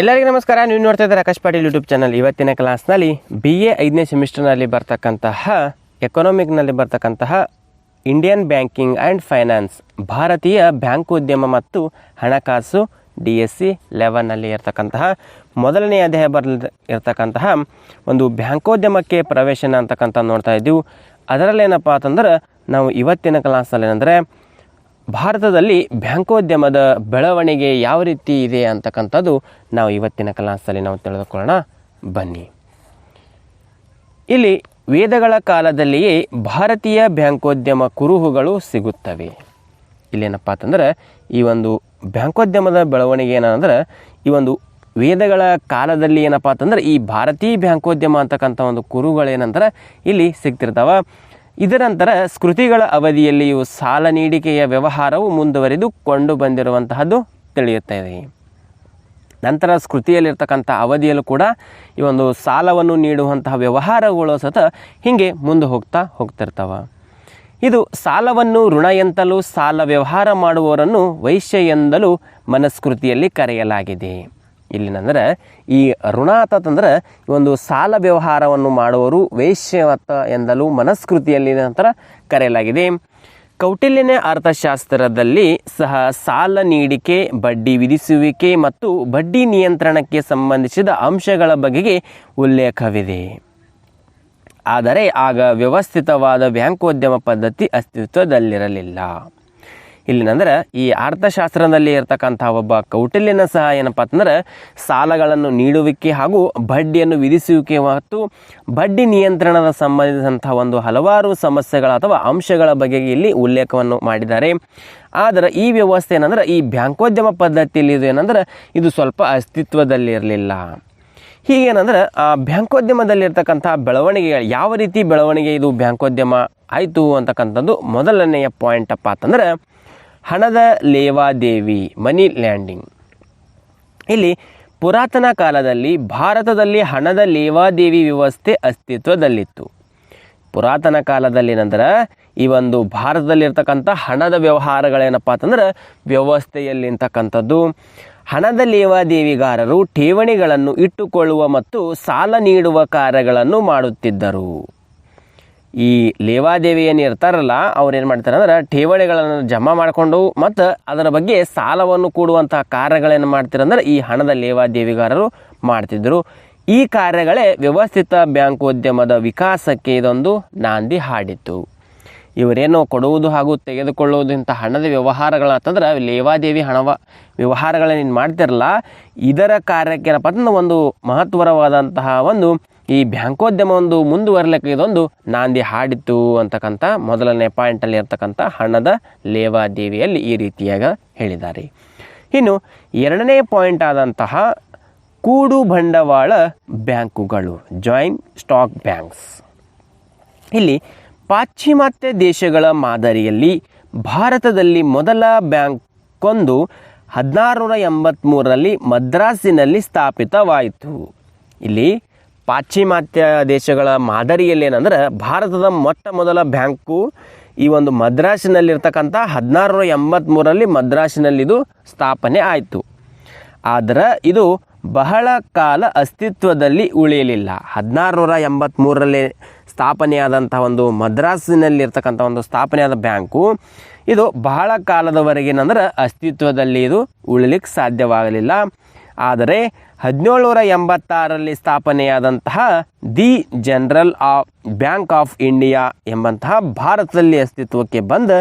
ಎಲ್ಲರಿಗೂ ನಮಸ್ಕಾರ. ನೀವು ನೋಡ್ತಾ ಇದ್ದಾರೆ ಆಕಾಶ್ ಪಾಟೀಲ್ ಯೂಟ್ಯೂಬ್ ಚಾನಲ್. ಇವತ್ತಿನ ಕ್ಲಾಸ್ನಲ್ಲಿ BA 5ನೇ ಸೆಮಿಸ್ಟರ್ನಲ್ಲಿ ಬರ್ತಕ್ಕಂತಹ ಎಕನಾಮಿಕ್ನಲ್ಲಿ ಬರ್ತಕ್ಕಂತಹ ಇಂಡಿಯನ್ ಬ್ಯಾಂಕಿಂಗ್ ಆ್ಯಂಡ್ ಫೈನಾನ್ಸ್, ಭಾರತೀಯ ಬ್ಯಾಂಕೋದ್ಯಮ ಮತ್ತು ಹಣಕಾಸು DSC 11ನಲ್ಲಿ ಇರ್ತಕ್ಕಂತಹ ಮೊದಲನೇ ಅಧ್ಯಾಯ ಇರ್ತಕ್ಕಂತಹ ಒಂದು ಬ್ಯಾಂಕೋದ್ಯಮಕ್ಕೆ ಪ್ರವೇಶನ ಅಂತಕ್ಕಂಥ ನೋಡ್ತಾ ಇದ್ದೀವಿ. ಅದರಲ್ಲೇನಪ್ಪ ಅಂತಂದ್ರೆ ನಾವು ಇವತ್ತಿನ ಕ್ಲಾಸಲ್ಲಿ ಏನಂದರೆ ಭಾರತದಲ್ಲಿ ಬ್ಯಾಂಕೋದ್ಯಮದ ಬೆಳವಣಿಗೆ ಯಾವ ರೀತಿ ಇದೆ ಅಂತಕ್ಕಂಥದ್ದು ನಾವು ಇವತ್ತಿನ ಕ್ಲಾಸಲ್ಲಿ ನಾವು ತಿಳಿದುಕೊಳ್ಳೋಣ ಬನ್ನಿ. ಇಲ್ಲಿ ವೇದಗಳ ಕಾಲದಲ್ಲಿಯೇ ಭಾರತೀಯ ಬ್ಯಾಂಕೋದ್ಯಮ ಕುರುಹುಗಳು ಸಿಗುತ್ತವೆ. ಇಲ್ಲೇನಪ್ಪ ಅಂತಂದ್ರೆ ಈ ಒಂದು ಬ್ಯಾಂಕೋದ್ಯಮದ ಬೆಳವಣಿಗೆ ಏನಂದ್ರೆ ಈ ಒಂದು ವೇದಗಳ ಕಾಲದಲ್ಲಿ ಏನಪ್ಪ ಅಂತಂದ್ರೆ ಈ ಭಾರತೀಯ ಬ್ಯಾಂಕೋದ್ಯಮ ಅಂತಕ್ಕಂಥ ಒಂದು ಕುರುಹುಗಳೇನಂದ್ರೆ ಇಲ್ಲಿ ಸಿಗ್ತಿರ್ತಾವ. ಇದರ ನಂತರ ಸ್ಕೃತಿಗಳ ಅವಧಿಯಲ್ಲಿಯೂ ಸಾಲ ನೀಡಿಕೆಯ ವ್ಯವಹಾರವು ಮುಂದುವರಿದು ಕೊಂಡು ಬಂದಿರುವಂತಹದ್ದು ತಿಳಿಯುತ್ತಾ ಇದೆ. ನಂತರ ಸ್ಕೃತಿಯಲ್ಲಿರ್ತಕ್ಕಂಥ ಅವಧಿಯಲ್ಲೂ ಕೂಡ ಈ ಒಂದು ಸಾಲವನ್ನು ನೀಡುವಂತಹ ವ್ಯವಹಾರಗಳು ಸತ ಹೀಗೆ ಮುಂದೆ ಹೋಗ್ತಿರ್ತಾವ. ಇದು ಸಾಲವನ್ನು ಋಣ ಎಂತಲೂ ಸಾಲ ವ್ಯವಹಾರ ಮಾಡುವವರನ್ನು ವೈಶ್ಯ ಎಂದಲೂ ಮನಸ್ಕೃತಿಯಲ್ಲಿ ಕರೆಯಲಾಗಿದೆ. ಇಲ್ಲಿನಂದ್ರೆ ಈ ಋಣ ಅಂತಂದ್ರೆ ಈ ಒಂದು ಸಾಲ ವ್ಯವಹಾರವನ್ನು ಮಾಡುವವರು ವೈಶ್ಯವತ್ತ ಎಂದಲೂ ಮನಸ್ಕೃತಿಯಲ್ಲಿ ನಂತರ ಕರೆಯಲಾಗಿದೆ. ಕೌಟಿಲ್ಯನ ಅರ್ಥಶಾಸ್ತ್ರದಲ್ಲಿ ಸಹ ಸಾಲ ನೀಡಿಕೆ, ಬಡ್ಡಿ ವಿಧಿಸುವಿಕೆ ಮತ್ತು ಬಡ್ಡಿ ನಿಯಂತ್ರಣಕ್ಕೆ ಸಂಬಂಧಿಸಿದ ಅಂಶಗಳ ಬಗೆಗೆ ಉಲ್ಲೇಖವಿದೆ. ಆದರೆ ಆಗ ವ್ಯವಸ್ಥಿತವಾದ ಬ್ಯಾಂಕೋದ್ಯಮ ಪದ್ಧತಿ ಅಸ್ತಿತ್ವದಲ್ಲಿರಲಿಲ್ಲ. ಇಲ್ಲಿನಂದ್ರೆ ಈ ಅರ್ಥಶಾಸ್ತ್ರದಲ್ಲಿ ಇರ್ತಕ್ಕಂಥ ಒಬ್ಬ ಕೌಟಿಲ್ಯನ ಸಹ ಏನಪ್ಪ ಅಂತಂದ್ರೆ ಸಾಲಗಳನ್ನು ನೀಡುವಿಕೆ ಹಾಗೂ ಬಡ್ಡಿಯನ್ನು ವಿಧಿಸುವಿಕೆ ಮತ್ತು ಬಡ್ಡಿ ನಿಯಂತ್ರಣದ ಸಂಬಂಧಿಸಿದಂಥ ಒಂದು ಹಲವಾರು ಸಮಸ್ಯೆಗಳ ಅಥವಾ ಅಂಶಗಳ ಬಗೆಗೆ ಇಲ್ಲಿ ಉಲ್ಲೇಖವನ್ನು ಮಾಡಿದ್ದಾರೆ. ಆದರೆ ಈ ವ್ಯವಸ್ಥೆ ಏನಂದ್ರೆ ಈ ಬ್ಯಾಂಕೋದ್ಯಮ ಪದ್ಧತಿಯಲ್ಲಿ ಇದು ಏನಂದ್ರೆ ಇದು ಸ್ವಲ್ಪ ಅಸ್ತಿತ್ವದಲ್ಲಿರಲಿಲ್ಲ. ಹೀಗೇನಂದ್ರೆ ಆ ಬ್ಯಾಂಕೋದ್ಯಮದಲ್ಲಿರ್ತಕ್ಕಂಥ ಬೆಳವಣಿಗೆಗಳು ಯಾವ ರೀತಿ ಬೆಳವಣಿಗೆ ಇದು ಬ್ಯಾಂಕೋದ್ಯಮ ಆಯಿತು ಅಂತಕ್ಕಂಥದ್ದು ಮೊದಲನೆಯ ಪಾಯಿಂಟ್ ಅಪ್ಪ ಅಂತಂದ್ರೆ ಹಣದ ಲೇವಾದೇವಿ, ಮನಿ ಲ್ಯಾಂಡಿಂಗ್. ಇಲ್ಲಿ ಪುರಾತನ ಕಾಲದಲ್ಲಿ ಭಾರತದಲ್ಲಿ ಹಣದ ಲೇವಾದೇವಿ ವ್ಯವಸ್ಥೆ ಅಸ್ತಿತ್ವದಲ್ಲಿತ್ತು. ಪುರಾತನ ಕಾಲದಲ್ಲಿ ನಂತರ ಈ ಒಂದು ಭಾರತದಲ್ಲಿರ್ತಕ್ಕಂಥ ಹಣದ ವ್ಯವಹಾರಗಳೇನಪ್ಪ ಅಂತಂದ್ರೆ ವ್ಯವಸ್ಥೆಯಲ್ಲಿರ್ತಕ್ಕಂಥದ್ದು ಹಣದ ಲೇವಾದೇವಿಗಾರರು ಠೇವಣಿಗಳನ್ನು ಇಟ್ಟುಕೊಳ್ಳುವ ಮತ್ತು ಸಾಲ ನೀಡುವ ಕಾರ್ಯಗಳನ್ನು ಮಾಡುತ್ತಿದ್ದರು. ಈ ಲೇವಾದೇವಿ ಏನು ಇರ್ತಾರಲ್ಲ ಅವ್ರು ಏನು ಮಾಡ್ತಾರೆ ಅಂದ್ರೆ ಠೇವಣಿಗಳನ್ನು ಜಮಾ ಮಾಡಿಕೊಂಡು ಮತ್ತು ಅದರ ಬಗ್ಗೆ ಸಾಲವನ್ನು ಕೊಡುವಂತಹ ಕಾರ್ಯಗಳೇನು ಮಾಡ್ತಿರಂದ್ರೆ ಈ ಹಣದ ಲೇವಾದೇವಿಗಾರರು ಮಾಡ್ತಿದ್ದರು. ಈ ಕಾರ್ಯಗಳೇ ವ್ಯವಸ್ಥಿತ ಬ್ಯಾಂಕೋದ್ಯಮದ ವಿಕಾಸಕ್ಕೆ ಇದೊಂದು ನಾಂದಿ ಹಾಡಿತು. ಇವರೇನು ಕೊಡುವುದು ಹಾಗೂ ತೆಗೆದುಕೊಳ್ಳುವುದು ಇಂಥ ಹಣದ ವ್ಯವಹಾರಗಳಂತಂದ್ರೆ ಲೇವಾದೇವಿ ವ್ಯವಹಾರಗಳೇನು ಮಾಡ್ತಿರಲ್ಲ ಇದರ ಕಾರ್ಯಕ್ಕೆ ಏನಪ್ಪ ಅಂತಂದ್ರೆ ಒಂದು ಮಹತ್ವರವಾದಂತಹ ಒಂದು ಈ ಬ್ಯಾಂಕೋದ್ಯಮ ಒಂದು ಮುಂದುವರಲಿಕ್ಕೆ ಇದೊಂದು ನಾಂದಿ ಹಾಡಿತು ಅಂತಕ್ಕಂಥ ಮೊದಲನೇ ಪಾಯಿಂಟಲ್ಲಿ ಇರ್ತಕ್ಕಂಥ ಹಣದ ಲೇವಾದೇವಿಯಲ್ಲಿ ಈ ರೀತಿಯಾಗಿ ಹೇಳಿದ್ದಾರೆ. ಇನ್ನು ಎರಡನೇ ಪಾಯಿಂಟ್ ಆದಂತಹ ಕೂಡು ಬಂಡವಾಳ ಬ್ಯಾಂಕುಗಳು, ಜಾಯಿಂಟ್ ಸ್ಟಾಕ್ ಬ್ಯಾಂಕ್ಸ್. ಇಲ್ಲಿ ಪಾಶ್ಚಿಮಾತ್ಯ ದೇಶಗಳ ಮಾದರಿಯಲ್ಲಿ ಭಾರತದಲ್ಲಿ ಮೊದಲ ಬ್ಯಾಂಕೊಂದು 1683ರಲ್ಲಿ ಮದ್ರಾಸಿನಲ್ಲಿ ಸ್ಥಾಪಿತವಾಯಿತು. ಇಲ್ಲಿ ಪಾಶ್ಚಿಮಾತ್ಯ ದೇಶಗಳ ಮಾದರಿಯಲ್ಲಿ ಏನಂದ್ರೆ ಭಾರತದ ಮೊಟ್ಟ ಮೊದಲ ಬ್ಯಾಂಕು ಈ ಒಂದು ಮದ್ರಾಸಿನಲ್ಲಿರ್ತಕ್ಕಂಥ 1683ರಲ್ಲಿ ಮದ್ರಾಸಿನಲ್ಲಿದು ಸ್ಥಾಪನೆ ಆಯಿತು. ಆದರೆ ಇದು ಬಹಳ ಕಾಲ ಅಸ್ತಿತ್ವದಲ್ಲಿ ಉಳಿಯಲಿಲ್ಲ. 1683ರಲ್ಲಿ ಸ್ಥಾಪನೆಯಾದಂಥ ಒಂದು ಮದ್ರಾಸಿನಲ್ಲಿರ್ತಕ್ಕಂಥ ಒಂದು ಸ್ಥಾಪನೆಯಾದ ಬ್ಯಾಂಕು ಇದು ಬಹಳ ಕಾಲದವರೆಗೇನಂದ್ರೆ ಅಸ್ತಿತ್ವದಲ್ಲಿ ಇದು ಉಳಿಲಿಕ್ಕೆ ಸಾಧ್ಯವಾಗಲಿಲ್ಲ. ಆದರೆ 1786ರಲ್ಲಿ ಸ್ಥಾಪನೆಯಾದಂತಹ the General Bank of India ಎಂಬಂತಹ ಭಾರತದಲ್ಲಿ ಅಸ್ತಿತ್ವಕ್ಕೆ ಬಂದ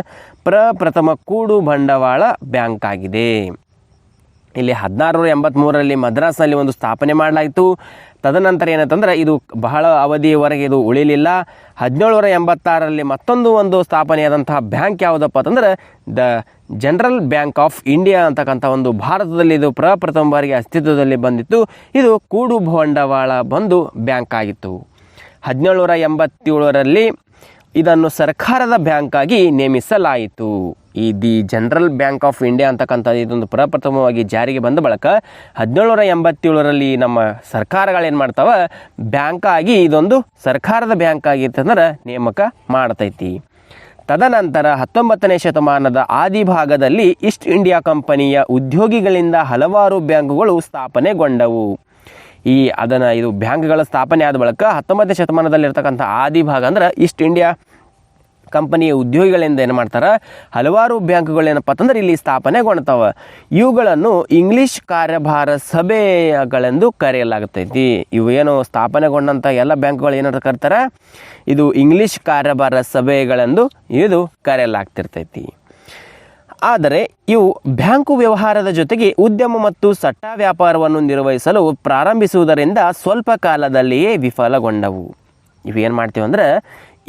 ಪ್ರಪ್ರಥಮ ಕೂಡು ಬಂಡವಾಳ ಬ್ಯಾಂಕ್ ಆಗಿದೆ. ಇಲ್ಲಿ 1683ರಲ್ಲಿ ಮದ್ರಾಸ್ನಲ್ಲಿ ಒಂದು ಸ್ಥಾಪನೆ ಮಾಡಲಾಯಿತು. ತದನಂತರ ಏನಂತಂದ್ರೆ ಇದು ಬಹಳ ಅವಧಿಯವರೆಗೆ ಇದು ಉಳಿಲಿಲ್ಲ. 1786ರಲ್ಲಿ ಮತ್ತೊಂದು ಒಂದು ಸ್ಥಾಪನೆಯಾದಂತಹ ಬ್ಯಾಂಕ್ ಯಾವುದಪ್ಪ ಅಂತಂದ್ರೆ the general Bank of India ಅಂತಕ್ಕಂಥ ಒಂದು ಭಾರತದಲ್ಲಿ ಇದು ಪ್ರಪ್ರಥಮ ಬಾರಿಗೆ ಅಸ್ತಿತ್ವದಲ್ಲಿ ಬಂದಿತ್ತು. ಇದು ಕೂಡು ಬಂಡವಾಳ ಬಂದು ಬ್ಯಾಂಕ್ ಆಗಿತ್ತು. 1787ರಲ್ಲಿ ಇದನ್ನು ಸರ್ಕಾರದ ಬ್ಯಾಂಕ್ ಆಗಿ ನೇಮಿಸಲಾಯಿತು. ಈ the General Bank of India ಅಂತಕ್ಕಂಥ ಇದೊಂದು ಪ್ರಪ್ರಥಮವಾಗಿ ಜಾರಿಗೆ ಬಂದ ಬಳಿಕ 1787ರಲ್ಲಿ ನಮ್ಮ ಸರ್ಕಾರಗಳೇನು ಮಾಡ್ತಾವ ಬ್ಯಾಂಕ್ ಆಗಿ ಇದೊಂದು ಸರ್ಕಾರದ ಬ್ಯಾಂಕ್ ಆಗಿರ್ತಂದ್ರೆ ನೇಮಕ ಮಾಡ್ತೈತಿ. ತದನಂತರ 19ನೇ ಶತಮಾನದ ಆದಿಭಾಗದಲ್ಲಿ ಈಸ್ಟ್ ಇಂಡಿಯಾ ಕಂಪನಿಯ ಉದ್ಯೋಗಿಗಳಿಂದ ಹಲವಾರು ಬ್ಯಾಂಕುಗಳು ಸ್ಥಾಪನೆಗೊಂಡವು. ಇದು ಬ್ಯಾಂಕ್ಗಳ ಸ್ಥಾಪನೆ ಆದ ಬಳಿಕ 19ನೇ ಶತಮಾನದಲ್ಲಿರ್ತಕ್ಕಂಥ ಆದಿಭಾಗ ಅಂದ್ರೆ ಈಸ್ಟ್ ಇಂಡಿಯಾ ಕಂಪನಿಯ ಉದ್ಯೋಗಿಗಳಿಂದ ಏನು ಮಾಡ್ತಾರೆ, ಹಲವಾರು ಬ್ಯಾಂಕುಗಳು ಏನಪ್ಪ ಅಂತಂದ್ರೆ ಇಲ್ಲಿ ಸ್ಥಾಪನೆಗೊಳ್ತಾವೆ. ಇವುಗಳನ್ನು ಇಂಗ್ಲಿಷ್ ಕಾರ್ಯಭಾರ ಸಭೆಗಳೆಂದು ಕರೆಯಲಾಗುತ್ತೈತಿ. ಇವು ಏನು ಸ್ಥಾಪನೆಗೊಂಡಂಥ ಎಲ್ಲ ಬ್ಯಾಂಕುಗಳು ಏನಾದ್ರು ಕರ್ತಾರೆ, ಇದು ಇಂಗ್ಲಿಷ್ ಕಾರ್ಯಭಾರ ಸಭೆಗಳೆಂದು ಇದು ಕರೆಯಲಾಗ್ತಿರ್ತೈತಿ. ಆದರೆ ಇವು ಬ್ಯಾಂಕು ವ್ಯವಹಾರದ ಜೊತೆಗೆ ಉದ್ಯಮ ಮತ್ತು ಸಟ್ಟ ವ್ಯಾಪಾರವನ್ನು ನಿರ್ವಹಿಸಲು ಪ್ರಾರಂಭಿಸುವುದರಿಂದ ಸ್ವಲ್ಪ ಕಾಲದಲ್ಲಿಯೇ ವಿಫಲಗೊಂಡವು. ಇವೇನು ಮಾಡ್ತೀವಿ ಅಂದರೆ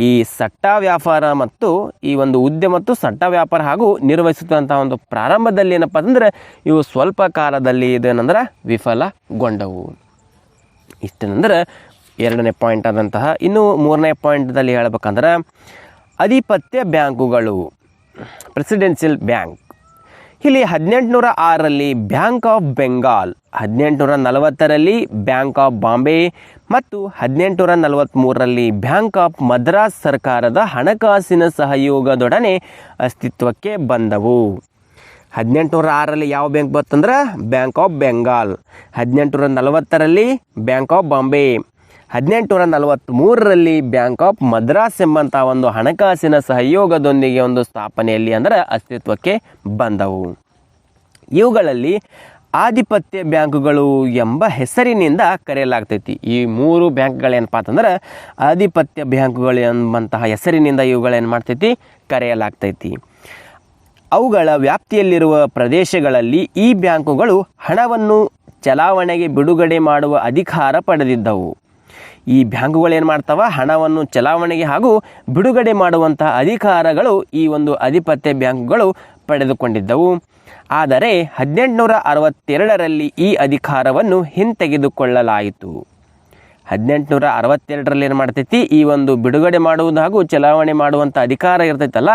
ಈ ಸಟ್ಟ ವ್ಯಾಪಾರ ಮತ್ತು ಈ ಒಂದು ಉದ್ಯಮ ಮತ್ತು ಸಟ್ಟ ವ್ಯಾಪಾರ ಹಾಗೂ ನಿರ್ವಹಿಸುವಂಥ ಒಂದು ಪ್ರಾರಂಭದಲ್ಲಿ ಏನಪ್ಪ ಅಂತಂದರೆ ಇವು ಸ್ವಲ್ಪ ಕಾಲದಲ್ಲಿ ಇದೇನಂದ್ರೆ ವಿಫಲಗೊಂಡವು. ಇಷ್ಟೇನಂದ್ರೆ 2ನೇ ಪಾಯಿಂಟ್ ಆದಂತಹ. ಇನ್ನು 3ನೇ ಪಾಯಿಂಟ್ದಲ್ಲಿ ಹೇಳ್ಬೇಕಂದ್ರೆ ಅಧಿಪತ್ಯ ಬ್ಯಾಂಕುಗಳು, ಪ್ರೆಸಿಡೆನ್ಷಿಯಲ್ ಬ್ಯಾಂಕ್. ಇಲ್ಲಿ 1806ರಲ್ಲಿ ಬ್ಯಾಂಕ್ ಆಫ್ ಬೆಂಗಾಲ್, 1840ರಲ್ಲಿ ಬ್ಯಾಂಕ್ ಆಫ್ ಬಾಂಬೆ ಮತ್ತು 1843ರಲ್ಲಿ ಬ್ಯಾಂಕ್ ಆಫ್ ಮದ್ರಾಸ್ ಸರ್ಕಾರದ ಹಣಕಾಸಿನ ಸಹಯೋಗದೊಡನೆ ಅಸ್ತಿತ್ವಕ್ಕೆ ಬಂದವು. 1806ರಲ್ಲಿ ಯಾವ ಬ್ಯಾಂಕ್ ಬರ್ತಂದ್ರೆ ಬ್ಯಾಂಕ್ ಆಫ್ ಬೆಂಗಾಲ್, 1840ರಲ್ಲಿ ಬ್ಯಾಂಕ್ ಆಫ್ ಬಾಂಬೆ, 1843ರಲ್ಲಿ ಬ್ಯಾಂಕ್ ಆಫ್ ಮದ್ರಾಸ್ ಎಂಬಂಥ ಒಂದು ಹಣಕಾಸಿನ ಸಹಯೋಗದೊಂದಿಗೆ ಒಂದು ಸ್ಥಾಪನೆಯಲ್ಲಿ ಅಂದರೆ ಅಸ್ತಿತ್ವಕ್ಕೆ ಬಂದವು. ಇವುಗಳಲ್ಲಿ ಆಧಿಪತ್ಯ ಬ್ಯಾಂಕುಗಳು ಎಂಬ ಹೆಸರಿನಿಂದ ಕರೆಯಲಾಗ್ತೈತಿ. ಈ 3 ಬ್ಯಾಂಕ್ಗಳೇನಪ್ಪ ಅಂತಂದ್ರೆ ಆಧಿಪತ್ಯ ಬ್ಯಾಂಕುಗಳು ಎಂಬಂತಹ ಹೆಸರಿನಿಂದ ಇವುಗಳೇನು ಮಾಡ್ತೈತಿ, ಕರೆಯಲಾಗ್ತೈತಿ. ಅವುಗಳ ವ್ಯಾಪ್ತಿಯಲ್ಲಿರುವ ಪ್ರದೇಶಗಳಲ್ಲಿ ಈ ಬ್ಯಾಂಕುಗಳು ಹಣವನ್ನು ಚಲಾವಣೆಗೆ ಬಿಡುಗಡೆ ಮಾಡುವ ಅಧಿಕಾರ ಪಡೆದಿದ್ದವು. ಈ ಬ್ಯಾಂಕುಗಳು ಏನು ಮಾಡ್ತಾವ, ಹಣವನ್ನು ಚಲಾವಣೆಗೆ ಹಾಗೂ ಬಿಡುಗಡೆ ಮಾಡುವಂತಹ ಅಧಿಕಾರಗಳು ಈ ಒಂದು ಆಧಿಪತ್ಯ ಬ್ಯಾಂಕುಗಳು ಪಡೆದುಕೊಂಡಿದ್ದವು. ಆದರೆ 1862ರಲ್ಲಿ ಈ ಅಧಿಕಾರವನ್ನು ಹಿಂತೆಗೆದುಕೊಳ್ಳಲಾಯಿತು. 1862ರಲ್ಲಿ ಏನು ಮಾಡ್ತೈತಿ, ಈ ಒಂದು ಬಿಡುಗಡೆ ಮಾಡುವುದು ಹಾಗೂ ಚಲಾವಣೆ ಮಾಡುವಂಥ ಅಧಿಕಾರ ಇರ್ತೈತಲ್ಲ,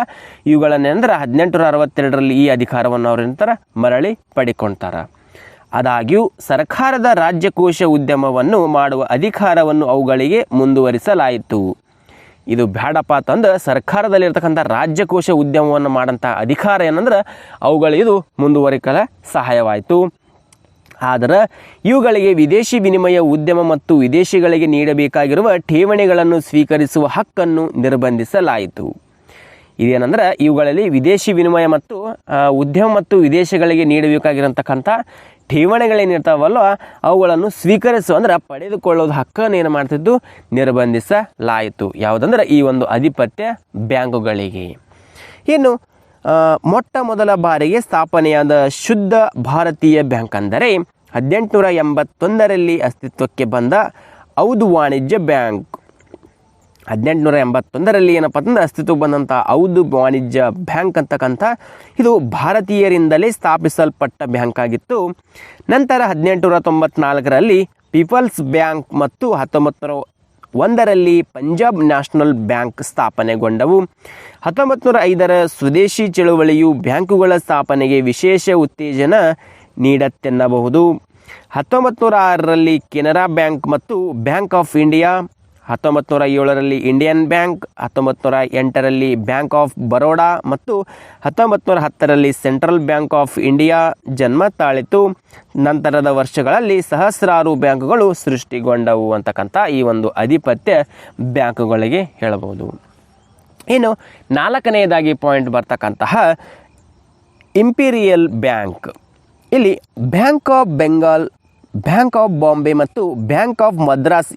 ಇವುಗಳನ್ನೆಂದ್ರೆ 1862ರಲ್ಲಿ ಈ ಅಧಿಕಾರವನ್ನು ಅವ್ರ ನಂತರ ಮರಳಿ ಪಡಿಕೊಳ್ತಾರೆ. ಆದಾಗ್ಯೂ ಸರ್ಕಾರದ ರಾಜ್ಯಕೋಶ ಉದ್ಯಮವನ್ನು ಮಾಡುವ ಅಧಿಕಾರವನ್ನು ಅವುಗಳಿಗೆ ಮುಂದುವರಿಸಲಾಯಿತು. ಇದು ಬೇಡಪ್ಪ ಅಂತಂದು ಸರ್ಕಾರದಲ್ಲಿರ್ತಕ್ಕಂಥ ರಾಜ್ಯಕೋಶ ಉದ್ಯಮವನ್ನು ಮಾಡೋಂಥ ಅಧಿಕಾರ ಏನಂದ್ರೆ ಅವುಗಳಿದು ಮುಂದುವರಿಕಲ ಸಹಾಯವಾಯಿತು. ಆದರೆ ಇವುಗಳಿಗೆ ವಿದೇಶಿ ವಿನಿಮಯ ಉದ್ಯಮ ಮತ್ತು ವಿದೇಶಿಗಳಿಗೆ ನೀಡಬೇಕಾಗಿರುವ ಠೇವಣಿಗಳನ್ನು ಸ್ವೀಕರಿಸುವ ಹಕ್ಕನ್ನು ನಿರ್ಬಂಧಿಸಲಾಯಿತು. ಇದೇನೆಂದ್ರೆ ಇವುಗಳಲ್ಲಿ ವಿದೇಶಿ ವಿನಿಮಯ ಮತ್ತು ಉದ್ಯಮ ಮತ್ತು ವಿದೇಶಗಳಿಗೆ ನೀಡಬೇಕಾಗಿರತಕ್ಕಂಥ ಠೇವಣಿಗಳೇನಿರ್ತಾವಲ್ಲ ಅವುಗಳನ್ನು ಸ್ವೀಕರಿಸುವ ಅಂದ್ರೆ ಪಡೆದುಕೊಳ್ಳೋದು ಹಕ್ಕನ್ನು ಏನು ಮಾಡ್ತಿದ್ದು, ನಿರ್ಬಂಧಿಸಲಾಯಿತು. ಯಾವುದಂದ್ರೆ ಈ ಒಂದು ಆಧಿಪತ್ಯ ಬ್ಯಾಂಕುಗಳಿಗೆ. ಇನ್ನು ಮೊಟ್ಟ ಮೊದಲ ಬಾರಿಗೆ ಸ್ಥಾಪನೆಯಾದ ಶುದ್ಧ ಭಾರತೀಯ ಬ್ಯಾಂಕ್ ಅಂದರೆ 1881ರಲ್ಲಿ ಅಸ್ತಿತ್ವಕ್ಕೆ ಬಂದ ಔದ್ ವಾಣಿಜ್ಯ ಬ್ಯಾಂಕ್. 1881ರಲ್ಲಿ ಏನಪ್ಪ ಅಂತಂದ್ರೆ ಅಸ್ತಿತ್ವಕ್ಕೆ ಬಂದಂಥ ಔದ್ ವಾಣಿಜ್ಯ ಬ್ಯಾಂಕ್ ಅಂತಕ್ಕಂಥ ಇದು ಭಾರತೀಯರಿಂದಲೇ ಸ್ಥಾಪಿಸಲ್ಪಟ್ಟ ಬ್ಯಾಂಕ್ ಆಗಿತ್ತು. ನಂತರ 1894ರಲ್ಲಿ ಪೀಪಲ್ಸ್ ಬ್ಯಾಂಕ್ ಮತ್ತು 1901ರಲ್ಲಿ ಪಂಜಾಬ್ ನ್ಯಾಷನಲ್ ಬ್ಯಾಂಕ್ ಸ್ಥಾಪನೆಗೊಂಡವು. 1905ರ ಸ್ವದೇಶಿ ಚಳುವಳಿಯು ಬ್ಯಾಂಕುಗಳ ಸ್ಥಾಪನೆಗೆ ವಿಶೇಷ ಉತ್ತೇಜನ ನೀಡತ್ತೆನ್ನಬಹುದು. 1906ರಲ್ಲಿ ಕೆನರಾ ಬ್ಯಾಂಕ್ ಮತ್ತು ಬ್ಯಾಂಕ್ ಆಫ್ ಇಂಡಿಯಾ, 1907ರಲ್ಲಿ ಇಂಡಿಯನ್ ಬ್ಯಾಂಕ್, 1908ರಲ್ಲಿ ಬ್ಯಾಂಕ್ ಆಫ್ ಬರೋಡಾ ಮತ್ತು 1910ರಲ್ಲಿ ಸೆಂಟ್ರಲ್ ಬ್ಯಾಂಕ್ ಆಫ್ ಇಂಡಿಯಾ ಜನ್ಮ ತಾಳಿತು. ನಂತರದ ವರ್ಷಗಳಲ್ಲಿ ಸಹಸ್ರಾರು ಬ್ಯಾಂಕುಗಳು ಸೃಷ್ಟಿಗೊಂಡವು ಅಂತಕ್ಕಂಥ ಈ ಒಂದು ಆಧಿಪತ್ಯ ಬ್ಯಾಂಕುಗಳಿಗೆ ಹೇಳಬಹುದು. ಇನ್ನು 4ನೇದಾಗಿ ಪಾಯಿಂಟ್ ಬರ್ತಕ್ಕಂತಹ ಇಂಪೀರಿಯಲ್ ಬ್ಯಾಂಕ್. ಇಲ್ಲಿ bank of Bengal, bank of Bombay ಮತ್ತು ಬ್ಯಾಂಕ್ ಆಫ್ ಮದ್ರಾಸ್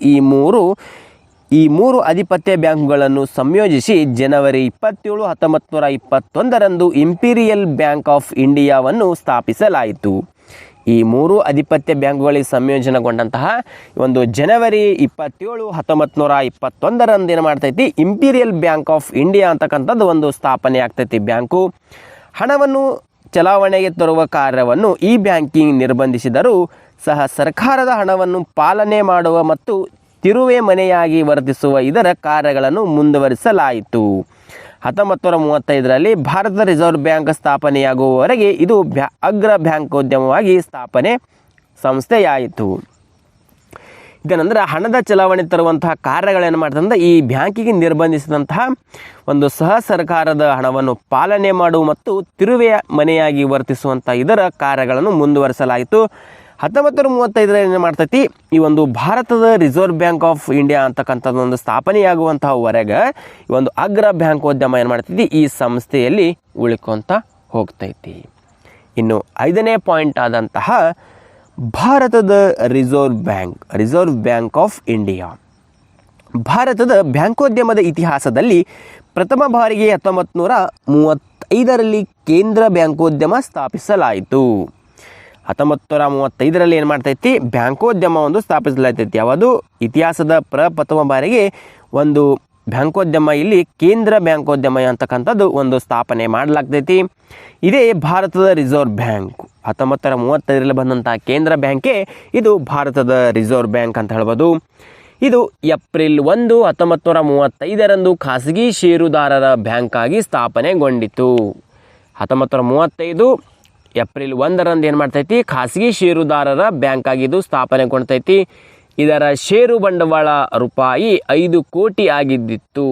ಈ ಮೂರು ಆಧಿಪತ್ಯ ಬ್ಯಾಂಕುಗಳನ್ನು ಸಂಯೋಜಿಸಿ ಜನವರಿ 27, 1921ರಂದು ಇಂಪೀರಿಯಲ್ ಬ್ಯಾಂಕ್ ಆಫ್ ಇಂಡಿಯಾವನ್ನು ಸ್ಥಾಪಿಸಲಾಯಿತು. ಈ 3 ಆಧಿಪತ್ಯ ಬ್ಯಾಂಕುಗಳಿಗೆ ಸಂಯೋಜನೆಗೊಂಡಂತಹ ಒಂದು ಜನವರಿ 27, 1921ರಂದು ಏನು ಮಾಡ್ತೈತಿ, ಇಂಪೀರಿಯಲ್ ಬ್ಯಾಂಕ್ ಆಫ್ ಇಂಡಿಯಾ ಅಂತಕ್ಕಂಥದ್ದು ಒಂದು ಸ್ಥಾಪನೆ ಆಗ್ತೈತಿ. ಬ್ಯಾಂಕು ಹಣವನ್ನು ಚಲಾವಣೆಗೆ ತರುವ ಕಾರ್ಯವನ್ನು ಈ ಬ್ಯಾಂಕಿಂಗ್ ನಿರ್ಬಂಧಿಸಿದರೂ ಸಹ ಸರ್ಕಾರದ ಹಣವನ್ನು ಪಾಲನೆ ಮಾಡುವ ಮತ್ತು ತಿರುವೆ ಮನೆಯಾಗಿ ವರ್ತಿಸುವ ಇದರ ಕಾರ್ಯಗಳನ್ನು ಮುಂದುವರಿಸಲಾಯಿತು. 1935ರಲ್ಲಿ ಭಾರತ ರಿಸರ್ವ್ ಬ್ಯಾಂಕ್ ಸ್ಥಾಪನೆಯಾಗುವವರೆಗೆ ಇದು ಅಗ್ರ ಬ್ಯಾಂಕೋದ್ಯಮವಾಗಿ ಸ್ಥಾಪನೆ ಸಂಸ್ಥೆಯಾಯಿತು. ಇದೇನೆಂದ್ರೆ ಹಣದ ಚಲಾವಣೆ ತರುವಂತಹ ಕಾರ್ಯಗಳೇನು ಮಾಡ್ತಂದ್ರೆ ಈ ಬ್ಯಾಂಕಿಗೆ ನಿರ್ಬಂಧಿಸಿದಂತಹ ಒಂದು ಸಹ ಸರ್ಕಾರದ ಹಣವನ್ನು ಪಾಲನೆ ಮಾಡುವ ಮತ್ತು ತಿರುವೆಯ ಮನೆಯಾಗಿ ವರ್ತಿಸುವಂಥ ಇದರ ಕಾರ್ಯಗಳನ್ನು ಮುಂದುವರಿಸಲಾಯಿತು. 1935 ಏನು ಮಾಡ್ತೈತಿ, ಈ ಒಂದು ಭಾರತದ ರಿಸರ್ವ್ ಬ್ಯಾಂಕ್ ಆಫ್ ಇಂಡಿಯಾ ಅಂತಕ್ಕಂಥದ್ದು ಒಂದು ಸ್ಥಾಪನೆಯಾಗುವಂತಹವರೆಗೆ ಈ ಒಂದು ಅಗ್ರ ಬ್ಯಾಂಕೋದ್ಯಮ ಏನು ಮಾಡ್ತೈತಿ, ಈ ಸಂಸ್ಥೆಯಲ್ಲಿ ಉಳ್ಕೊಂತ ಹೋಗ್ತೈತಿ. ಇನ್ನು 5ನೇ ಪಾಯಿಂಟ್ ಆದಂತಹ ಭಾರತದ ರಿಸರ್ವ್ ಬ್ಯಾಂಕ್ ಆಫ್ ಇಂಡಿಯಾ. ಭಾರತದ ಬ್ಯಾಂಕೋದ್ಯಮದ ಇತಿಹಾಸದಲ್ಲಿ ಪ್ರಥಮ ಬಾರಿಗೆ 1935ರಲ್ಲಿ ಕೇಂದ್ರ ಬ್ಯಾಂಕೋದ್ಯಮ ಸ್ಥಾಪಿಸಲಾಯಿತು. 1935ರಲ್ಲಿ ಏನು ಮಾಡ್ತೈತಿ, ಬ್ಯಾಂಕೋದ್ಯಮ ಒಂದು ಸ್ಥಾಪಿಸಲಾಗ್ತೈತಿ. ಯಾವುದು ಇತಿಹಾಸದ ಪ್ರಥಮ ಬಾರಿಗೆ ಒಂದು ಬ್ಯಾಂಕೋದ್ಯಮ, ಇಲ್ಲಿ ಕೇಂದ್ರ ಬ್ಯಾಂಕೋದ್ಯಮ ಅಂತಕ್ಕಂಥದ್ದು ಒಂದು ಸ್ಥಾಪನೆ ಮಾಡಲಾಗ್ತೈತಿ. ಇದೇ ಭಾರತದ ರಿಸರ್ವ್ ಬ್ಯಾಂಕ್. 1935ರಲ್ಲಿ ಬಂದಂಥ ಕೇಂದ್ರ ಬ್ಯಾಂಕೇ ಇದು ಭಾರತದ ರಿಸರ್ವ್ ಬ್ಯಾಂಕ್ ಅಂತ ಹೇಳ್ಬೋದು. ಇದು ಏಪ್ರಿಲ್ 1, 1935ರಂದು ಖಾಸಗಿ ಷೇರುದಾರರ ಬ್ಯಾಂಕ್ ಆಗಿ ಸ್ಥಾಪನೆಗೊಂಡಿತು. 1935 ಏಪ್ರಿಲ್ 1ರಂದು ಏನು ಮಾಡ್ತೈತಿ, ಖಾಸಗಿ ಷೇರುದಾರರ ಬ್ಯಾಂಕ್ ಆಗಿ ಇದು ಸ್ಥಾಪನೆಗೊಂಡ್ತೈತಿ. ಇದರ ಷೇರು ಬಂಡವಾಳ ರೂಪಾಯಿ 5 ಕೋಟಿ ಆಗಿದ್ದಿತ್ತು.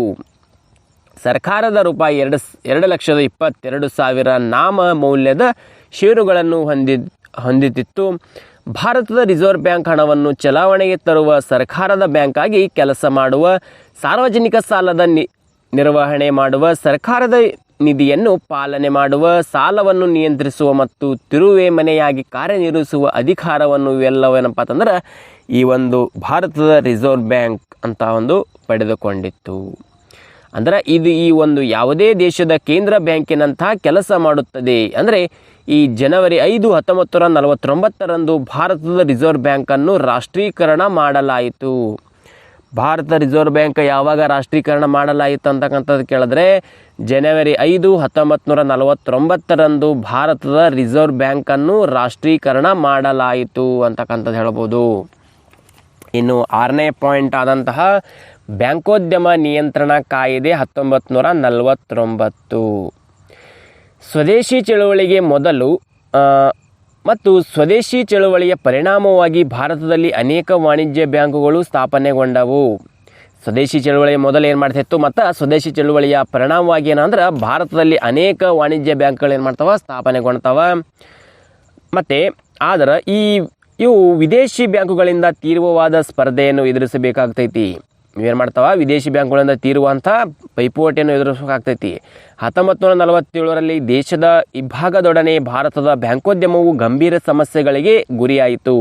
ಸರ್ಕಾರದ ರೂಪಾಯಿ 2,22,000 ನಾಮ ಮೌಲ್ಯದ ಷೇರುಗಳನ್ನು ಹೊಂದಿತ್ತು. ಭಾರತದ ರಿಸರ್ವ್ ಬ್ಯಾಂಕ್ ಹಣವನ್ನು ಚಲಾವಣೆಗೆ ತರುವ ಸರ್ಕಾರದ ಬ್ಯಾಂಕ್ ಆಗಿ ಕೆಲಸ ಮಾಡುವ, ಸಾರ್ವಜನಿಕ ಸಾಲದ ನಿರ್ವಹಣೆ ಮಾಡುವ, ಸರ್ಕಾರದ ನಿಧಿಯನ್ನು ಪಾಲನೆ ಮಾಡುವ, ಸಾಲವನ್ನು ನಿಯಂತ್ರಿಸುವ ಮತ್ತು ತಿರುವೆ ಮನೆಯಾಗಿ ಕಾರ್ಯನಿರ್ವಹಿಸುವ ಅಧಿಕಾರವನ್ನು ಇವೆಲ್ಲವೇನಪ್ಪ ಅಂತಂದ್ರೆ ಈ ಒಂದು ಭಾರತದ ರಿಸರ್ವ್ ಬ್ಯಾಂಕ್ ಅಂತ ಒಂದು ಪಡೆದುಕೊಂಡಿತ್ತು. ಅಂದರೆ ಇದು ಈ ಒಂದು ಯಾವುದೇ ದೇಶದ ಕೇಂದ್ರ ಬ್ಯಾಂಕಿನಂತಹ ಕೆಲಸ ಮಾಡುತ್ತದೆ. ಅಂದರೆ ಈ ಜನವರಿ 5, 1949ರಂದು ಭಾರತದ ರಿಸರ್ವ್ ಬ್ಯಾಂಕನ್ನು ರಾಷ್ಟ್ರೀಕರಣ ಮಾಡಲಾಯಿತು. ಭಾರತ ರಿಸರ್ವ್ ಬ್ಯಾಂಕ್ ಯಾವಾಗ ರಾಷ್ಟ್ರೀಕರಣ ಮಾಡಲಾಯಿತು ಅಂತಕ್ಕಂಥದ್ದು ಕೇಳಿದ್ರೆ ಜನವರಿ 5, 1949ರಂದು ಭಾರತದ ರಿಸರ್ವ್ ಬ್ಯಾಂಕನ್ನು ರಾಷ್ಟ್ರೀಕರಣ ಮಾಡಲಾಯಿತು ಅಂತಕ್ಕಂಥದ್ದು ಹೇಳ್ಬೋದು. ಇನ್ನು 6ನೇ ಪಾಯಿಂಟ್ ಆದಂತಹ ಬ್ಯಾಂಕೋದ್ಯಮ ನಿಯಂತ್ರಣ ಕಾಯ್ದೆ 1949. ಸ್ವದೇಶಿ ಚಳುವಳಿಗೆ ಮೊದಲು ಮತ್ತು ಸ್ವದೇಶಿ ಚಳುವಳಿಯ ಪರಿಣಾಮವಾಗಿ ಭಾರತದಲ್ಲಿ ಅನೇಕ ವಾಣಿಜ್ಯ ಬ್ಯಾಂಕುಗಳು ಸ್ಥಾಪನೆಗೊಂಡವು. ಸ್ವದೇಶಿ ಚಳುವಳಿಯ ಮೊದಲು ಏನು ಮಾಡ್ತಿತ್ತು ಮತ್ತು ಸ್ವದೇಶಿ ಚಳುವಳಿಯ ಪರಿಣಾಮವಾಗಿ ಏನಂದ್ರೆ ಭಾರತದಲ್ಲಿ ಅನೇಕ ವಾಣಿಜ್ಯ ಬ್ಯಾಂಕ್ಗಳು ಏನು ಮಾಡ್ತಾವ, ಸ್ಥಾಪನೆಗೊಳ್ತಾವ. ಮತ್ತು ಆದರೆ ಇವು ವಿದೇಶಿ ಬ್ಯಾಂಕುಗಳಿಂದ ತೀವ್ರವಾದ ಸ್ಪರ್ಧೆಯನ್ನು ಎದುರಿಸಬೇಕಾಗ್ತೈತಿ. ಇವೇನು ಮಾಡ್ತಾವ, ವಿದೇಶಿ ಬ್ಯಾಂಕುಗಳಿಂದ ತೀರುವಂಥ ಪೈಪೋಟಿಯನ್ನು ಎದುರಿಸಬೇಕಾಗ್ತೈತಿ. 1947ರಲ್ಲಿ ದೇಶದ ಇಬ್ಬಾಗದೊಡನೆ ಭಾರತದ ಬ್ಯಾಂಕೋದ್ಯಮವು ಗಂಭೀರ ಸಮಸ್ಯೆಗಳಿಗೆ ಗುರಿಯಾಯಿತು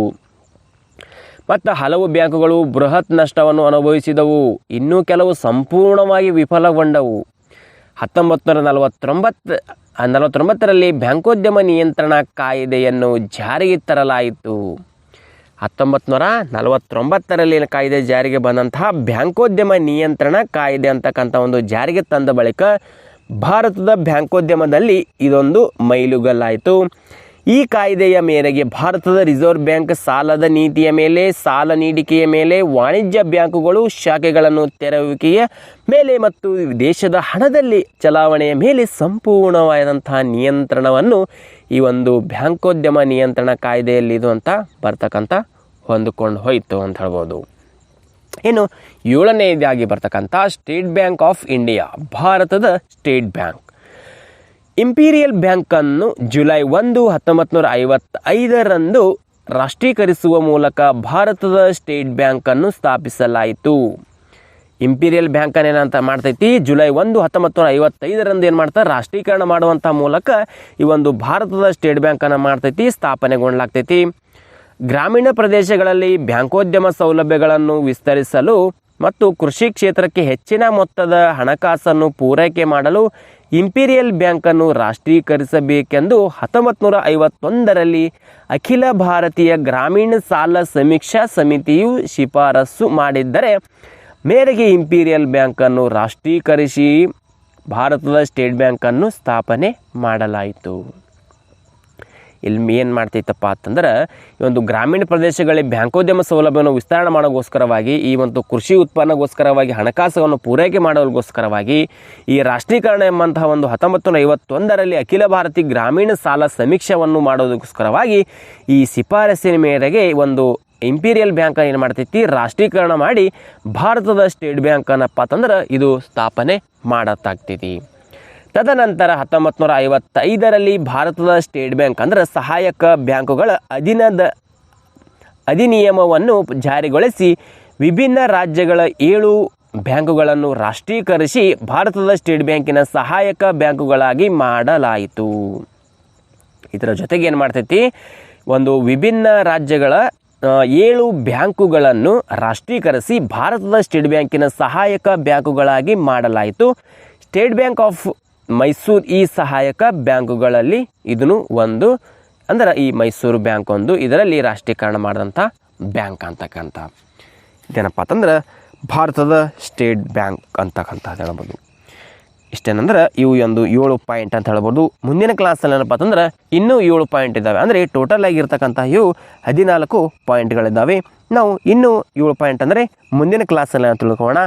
ಮತ್ತು ಹಲವು ಬ್ಯಾಂಕುಗಳು ಬೃಹತ್ ನಷ್ಟವನ್ನು ಅನುಭವಿಸಿದವು. ಇನ್ನೂ ಕೆಲವು ಸಂಪೂರ್ಣವಾಗಿ ವಿಫಲಗೊಂಡವು. 1949ರಲ್ಲಿ ಬ್ಯಾಂಕೋದ್ಯಮ ನಿಯಂತ್ರಣ ಕಾಯ್ದೆಯನ್ನು ಜಾರಿಗೆ ತರಲಾಯಿತು. 1949ರಲ್ಲಿ ಕಾಯ್ದೆ ಜಾರಿಗೆ ಬಂದಂತಹ ಬ್ಯಾಂಕೋದ್ಯಮ ನಿಯಂತ್ರಣ ಕಾಯ್ದೆ ಅಂತಕ್ಕಂಥ ಒಂದು ಜಾರಿಗೆ ತಂದ ಬಳಿಕ ಭಾರತದ ಬ್ಯಾಂಕೋದ್ಯಮದಲ್ಲಿ ಇದೊಂದು ಮೈಲುಗಲ್ಲಾಯಿತು. ಈ ಕಾಯ್ದೆಯ ಮೇರೆಗೆ ಭಾರತದ ರಿಸರ್ವ್ ಬ್ಯಾಂಕ್ ಸಾಲದ ನೀತಿಯ ಮೇಲೆ, ಸಾಲ ನೀಡಿಕೆಯ ಮೇಲೆ, ವಾಣಿಜ್ಯ ಬ್ಯಾಂಕುಗಳು ಶಾಖೆಗಳನ್ನು ತೆರೆಯುವಿಕೆಯ ಮೇಲೆ ಮತ್ತು ದೇಶದ ಹಣದಲ್ಲಿ ಚಲಾವಣೆಯ ಮೇಲೆ ಸಂಪೂರ್ಣವಾದಂತಹ ನಿಯಂತ್ರಣವನ್ನು ಈ ಒಂದು ಬ್ಯಾಂಕೋದ್ಯಮ ನಿಯಂತ್ರಣ ಕಾಯ್ದೆಯಲ್ಲಿ ಇದು ಅಂತ ಬರ್ತಕ್ಕಂಥ ಹೊಂದಿಕೊಂಡು ಹೋಯಿತು ಅಂತ ಹೇಳ್ಬೋದು. ಇನ್ನು 7ನೇದಾಗಿ ಬರ್ತಕ್ಕಂಥ ಸ್ಟೇಟ್ ಬ್ಯಾಂಕ್ ಆಫ್ ಇಂಡಿಯಾ, ಭಾರತದ ಸ್ಟೇಟ್ ಬ್ಯಾಂಕ್. ಇಂಪೀರಿಯಲ್ ಬ್ಯಾಂಕನ್ನು ಜುಲೈ 1, 1955ರಂದು ರಾಷ್ಟ್ರೀಕರಿಸುವ ಮೂಲಕ ಭಾರತದ ಸ್ಟೇಟ್ ಬ್ಯಾಂಕನ್ನು ಸ್ಥಾಪಿಸಲಾಯಿತು. ಇಂಪೀರಿಯಲ್ ಬ್ಯಾಂಕನ್ನು ಏನಂತ ಮಾಡ್ತೈತಿ, ಜುಲೈ 1, 1955ರಂದು ಏನು ಮಾಡ್ತಾರೆ, ರಾಷ್ಟ್ರೀಕರಣ ಮಾಡುವಂಥ ಮೂಲಕ ಈ ಒಂದು ಭಾರತದ ಸ್ಟೇಟ್ ಬ್ಯಾಂಕನ್ನು ಮಾಡ್ತೈತಿ, ಸ್ಥಾಪನೆಗೊಳ್ಳಲಾಗ್ತೈತಿ. ಗ್ರಾಮೀಣ ಪ್ರದೇಶಗಳಲ್ಲಿ ಬ್ಯಾಂಕೋದ್ಯಮ ಸೌಲಭ್ಯಗಳನ್ನು ವಿಸ್ತರಿಸಲು ಮತ್ತು ಕೃಷಿ ಕ್ಷೇತ್ರಕ್ಕೆ ಹೆಚ್ಚಿನ ಮೊತ್ತದ ಹಣಕಾಸನ್ನು ಪೂರೈಕೆ ಮಾಡಲು ಇಂಪೀರಿಯಲ್ ಬ್ಯಾಂಕನ್ನು ರಾಷ್ಟ್ರೀಕರಿಸಬೇಕೆಂದು 1951ರಲ್ಲಿ ಅಖಿಲ ಭಾರತೀಯ ಗ್ರಾಮೀಣ ಸಾಲ ಸಮೀಕ್ಷಾ ಸಮಿತಿಯು ಶಿಫಾರಸು ಮಾಡಿದ್ದರೆ ಮೇರೆಗೆ ಇಂಪೀರಿಯಲ್ ಬ್ಯಾಂಕನ್ನು ರಾಷ್ಟ್ರೀಕರಿಸಿ ಭಾರತದ ಸ್ಟೇಟ್ ಬ್ಯಾಂಕನ್ನು ಸ್ಥಾಪನೆ ಮಾಡಲಾಯಿತು. ಇಲ್ಲಿ ಏನು ಮಾಡ್ತೈತಪ್ಪ ಅಂತಂದ್ರೆ ಈ ಒಂದು ಗ್ರಾಮೀಣ ಪ್ರದೇಶಗಳಲ್ಲಿ ಬ್ಯಾಂಕೋದ್ಯಮ ಸೌಲಭ್ಯವನ್ನು ವಿಸ್ತರಣೆ ಮಾಡೋಕ್ಕೋಸ್ಕರವಾಗಿ, ಈ ಒಂದು ಕೃಷಿ ಉತ್ಪನ್ನಗೋಸ್ಕರವಾಗಿ, ಹಣಕಾಸನ್ನು ಪೂರೈಕೆ ಮಾಡೋದಕ್ಕೋಸ್ಕರವಾಗಿ ಈ ರಾಷ್ಟ್ರೀಕರಣ ಎಂಬಂತಹ ಒಂದು 1951ರಲ್ಲಿ ಅಖಿಲ ಭಾರತೀಯ ಗ್ರಾಮೀಣ ಸಾಲ ಸಮೀಕ್ಷೆಯನ್ನು ಮಾಡೋದಕ್ಕೋಸ್ಕರವಾಗಿ ಈ ಶಿಫಾರಸಿನ ಮೇರೆಗೆ ಒಂದು ಇಂಪೀರಿಯಲ್ ಬ್ಯಾಂಕ್ ಏನು ಮಾಡ್ತೈತಿ ರಾಷ್ಟ್ರೀಕರಣ ಮಾಡಿ ಭಾರತದ ಸ್ಟೇಟ್ ಬ್ಯಾಂಕ್ ಏನಪ್ಪ ಅಂತಂದ್ರೆ ಇದು ಸ್ಥಾಪನೆ ಮಾಡತ್ತಾಗ್ತೈತಿ. ತದನಂತರ 1955ರಲ್ಲಿ ಭಾರತದ ಸ್ಟೇಟ್ ಬ್ಯಾಂಕ್ ಅಂದ್ರೆ ಸಹಾಯಕ ಬ್ಯಾಂಕುಗಳ ಅಧಿನಿಯಮವನ್ನು ಜಾರಿಗೊಳಿಸಿ ವಿಭಿನ್ನ ರಾಜ್ಯಗಳ 7 ಬ್ಯಾಂಕುಗಳನ್ನು ರಾಷ್ಟ್ರೀಕರಿಸಿ ಭಾರತದ ಸ್ಟೇಟ್ ಬ್ಯಾಂಕಿನ ಸಹಾಯಕ ಬ್ಯಾಂಕುಗಳಾಗಿ ಮಾಡಲಾಯಿತು. ಇದರ ಜೊತೆಗೆ ಏನು ಮಾಡ್ತೈತಿ, ಒಂದು ವಿಭಿನ್ನ ರಾಜ್ಯಗಳ 7 ಬ್ಯಾಂಕುಗಳನ್ನು ರಾಷ್ಟ್ರೀಕರಿಸಿ ಭಾರತದ ಸ್ಟೇಟ್ ಬ್ಯಾಂಕಿನ ಸಹಾಯಕ ಬ್ಯಾಂಕುಗಳಾಗಿ ಮಾಡಲಾಯಿತು. ಸ್ಟೇಟ್ ಬ್ಯಾಂಕ್ ಆಫ್ ಮೈಸೂರು ಈ ಸಹಾಯಕ ಬ್ಯಾಂಕುಗಳಲ್ಲಿ ಇದನ್ನು ಒಂದು ಅಂದ್ರೆ ಈ ಮೈಸೂರು ಬ್ಯಾಂಕ್ ಒಂದು ಇದರಲ್ಲಿ ರಾಷ್ಟ್ರೀಕರಣ ಮಾಡಿದಂಥ ಬ್ಯಾಂಕ್ ಅಂತಕ್ಕಂಥ ಇದೇನಪ್ಪ ಅಂತಂದ್ರೆ ಭಾರತದ ಸ್ಟೇಟ್ ಬ್ಯಾಂಕ್ ಅಂತಕ್ಕಂಥ ಹೇಳ್ಬೋದು. ಇಷ್ಟೇನಂದ್ರೆ ಇವು ಒಂದು 7 ಪಾಯಿಂಟ್ ಅಂತ ಹೇಳ್ಬೋದು. ಮುಂದಿನ ಕ್ಲಾಸಲ್ಲಿ ಏನಪ್ಪ ಅಂತಂದ್ರೆ ಇನ್ನೂ 7 ಪಾಯಿಂಟ್ ಇದ್ದಾವೆ. ಅಂದರೆ ಟೋಟಲ್ ಆಗಿರ್ತಕ್ಕಂಥ ಇವು 14 ಪಾಯಿಂಟ್ಗಳಿದ್ದಾವೆ. ನಾವು ಇನ್ನೂ 7 ಪಾಯಿಂಟ್ ಅಂದರೆ ಮುಂದಿನ ಕ್ಲಾಸಲ್ಲಿ ನಾವು ತಿಳ್ಕೊಳ್ಳೋಣ.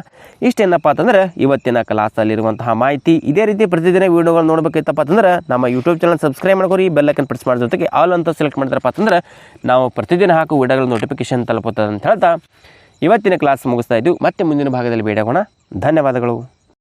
ಇಷ್ಟೇನಪ್ಪ ಅಂತಂದ್ರೆ ಇವತ್ತಿನ ಕ್ಲಾಸಲ್ಲಿರುವಂತಹ ಮಾಹಿತಿ. ಇದೇ ರೀತಿ ಪ್ರತಿದಿನ ವೀಡಿಯೋಗಳು ನೋಡಬೇಕಿತ್ತಪ್ಪ ಅಂತಂದ್ರೆ ನಮ್ಮ ಯೂಟ್ಯೂಬ್ ಚಾನಲ್ ಸಬ್ಸ್ಕ್ರೈಬ್ ಮಾಡ್ಕೊರಿ, ಬೆಲ್ಲೈಕನ್ ಪ್ರೆಸ್ ಮಾಡೋ ಜೊತೆಗೆ ಆಲ್ ಅಂತ ಸೆಲೆಕ್ಟ್ ಮಾಡಿದ್ರಪ್ಪ ಅಂತಂದ್ರೆ ನಾವು ಪ್ರತಿದಿನ ಹಾಕೋ ವೀಡಿಯೋಗಳ ನೋಟಿಫಿಕೇಶನ್ ತಲುಪುತ್ತದೆ ಅಂತ ಹೇಳ್ತಾ ಇವತ್ತಿನ ಕ್ಲಾಸ್ ಮುಗಿಸ್ತಾ ಇದ್ದೀವಿ. ಮತ್ತೆ ಮುಂದಿನ ಭಾಗದಲ್ಲಿ ಭೇಟಿಯಾಗೋಣ. ಧನ್ಯವಾದಗಳು.